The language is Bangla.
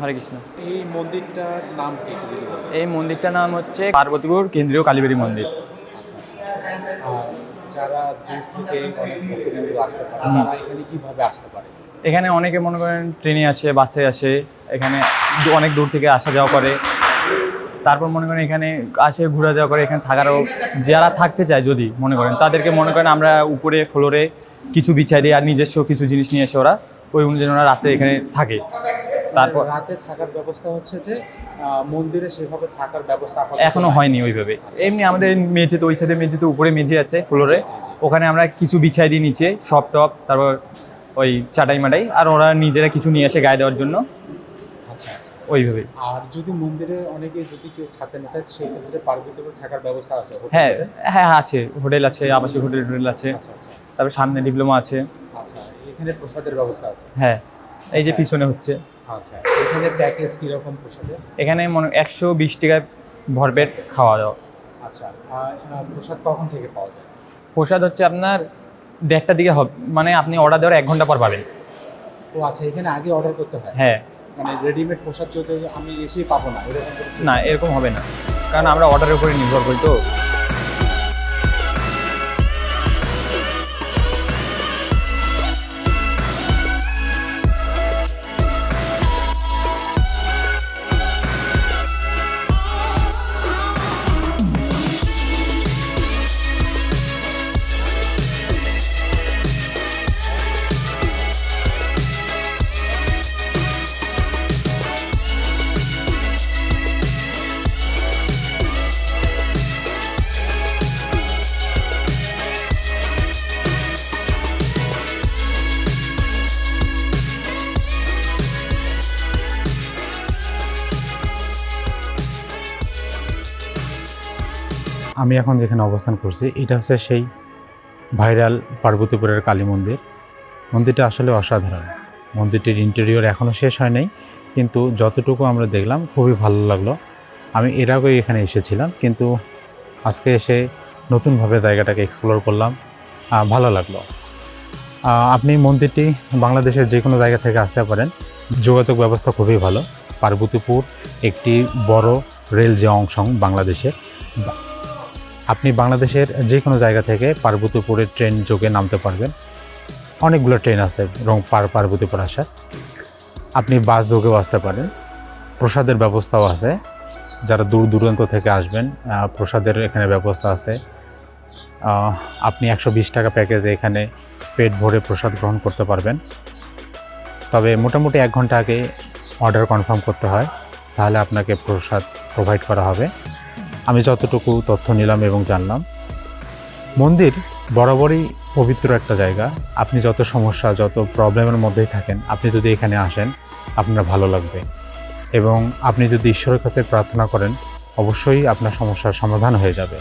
হরে কৃষ্ণ। এই মন্দিরটার নাম কি? এই মন্দিরটার নাম হচ্ছে পার্বতীপুর কেন্দ্রীয় কালীবাড়ি মন্দির। যারা দূর থেকে অনেক ভক্তবিন্দু আসতে পারে তারা এখানে কিভাবে আসতে পারে? এখানে অনেকে মনে করেন ট্রেনে আসে, বাসে আসে, এখানে অনেক দূর থেকে আসা যাওয়া করে। তারপর মনে করেন এখানে আসে ঘোরা যাওয়া করে। এখানে থাকারও যারা থাকতে চায় যদি মনে করেন তাদেরকে মনে করেন আমরা উপরে ফ্লোরে কিছু বিছাই দিই আর নিজস্ব কিছু জিনিস নিয়ে এসে ওরা ওই অনুযায়ী ওরা রাতে এখানে থাকে। তারপর রাতে থাকার ব্যবস্থা হচ্ছে যে মন্দিরে সেভাবে থাকার ব্যবস্থা এখনো হয়নি ওইভাবে। এমনি আমাদের মেঝেতে ওই সাইডে মেঝেতে উপরে মেঝে আছে ফ্লোরে, ওখানে আমরা কিছু বিছাই দিই নিচে সব টপ, তারপর ওই চাটাই মাটাই, আর ওরা নিজেরা কিছু নিয়ে আসে গায়ে দেওয়ার জন্য। আচ্ছা আচ্ছা, ওইভাবে। আর যদি মন্দিরে অনেকে যদি কেউ থাকে না তাই সেই ক্ষেত্রে পার্বতীপুরে থাকার ব্যবস্থা আছে? হ্যাঁ হ্যাঁ আছে, হোটেল আছে, আবাসিক হোটেল আছে। আচ্ছা আচ্ছা, তারপর সামনে ডিপ্লোমা আছে। আচ্ছা এখানে প্রসাদের ব্যবস্থা আছে? হ্যাঁ এই যে পিছনে হচ্ছে। আচ্ছা এখানে প্যাকেজ কীরকম প্রসাদের? এখানে 120 টাকায় ভরপেট খাওয়া দাওয়া। আচ্ছা প্রসাদ কখন থেকে পাওয়া যায়? প্রসাদ হচ্ছে আপনার 1:30টার দিকে হবে, মানে আপনি অর্ডার দেওয়ার 1 ঘন্টা পর পাবেন। ও আচ্ছা, এখানে আগে অর্ডার করতে হয়? হ্যাঁ, মানে রেডিমেড প্রসাদ যদি আমি এসেই পাবো না এরকম? না এরকম হবে না, কারণ আমরা অর্ডারের উপরে নির্ভর করি তো। আমি এখন যেখানে অবস্থান করছি এটা হচ্ছে সেই ভাইরাল পার্বতীপুরের কালী মন্দির। মন্দিরটা আসলে অসাধারণ। মন্দিরটির ইন্টেরিয়র এখনও শেষ হয় নাই, কিন্তু যতটুকু আমরা দেখলাম খুবই ভালো লাগলো। আমি এর আগেই এখানে এসেছিলাম, কিন্তু আজকে এসে নতুনভাবে জায়গাটাকে এক্সপ্লোর করলাম, ভালো লাগলো। আপনি মন্দিরটি বাংলাদেশের যে কোনো জায়গা থেকে আসতে পারেন, যোগাযোগ ব্যবস্থা খুবই ভালো। পার্বতীপুর একটি বড় রেল যে অংশ বাংলাদেশের, আপনি বাংলাদেশের যে কোনো জায়গা থেকে পার্বতীপুরের ট্রেন যোগে নামতে পারবেন। অনেকগুলো ট্রেন আছে পার্বতীপুর আসার। আপনি বাস যোগেও আসতে পারেন। প্রসাদের ব্যবস্থাও আছে, যারা দূর দূরান্ত থেকে আসবেন প্রসাদের এখানে ব্যবস্থা আছে। আপনি 120 টাকা প্যাকেজে এখানে পেট ভরে প্রসাদ গ্রহণ করতে পারবেন। তবে মোটামুটি 1 ঘন্টা আগে অর্ডার কনফার্ম করতে হয়, তাহলে আপনাকে প্রসাদ প্রোভাইড করা হবে। আমি যতটুকু তথ্য নিলাম এবং জানলাম, মন্দির বরাবরই পবিত্র একটা জায়গা। আপনি যত সমস্যা যত প্রবলেমের মধ্যেই থাকেন, আপনি যদি এখানে আসেন আপনার ভালো লাগবে, এবং আপনি যদি ঈশ্বরের কাছে প্রার্থনা করেন অবশ্যই আপনার সমস্যার সমাধান হয়ে যাবে।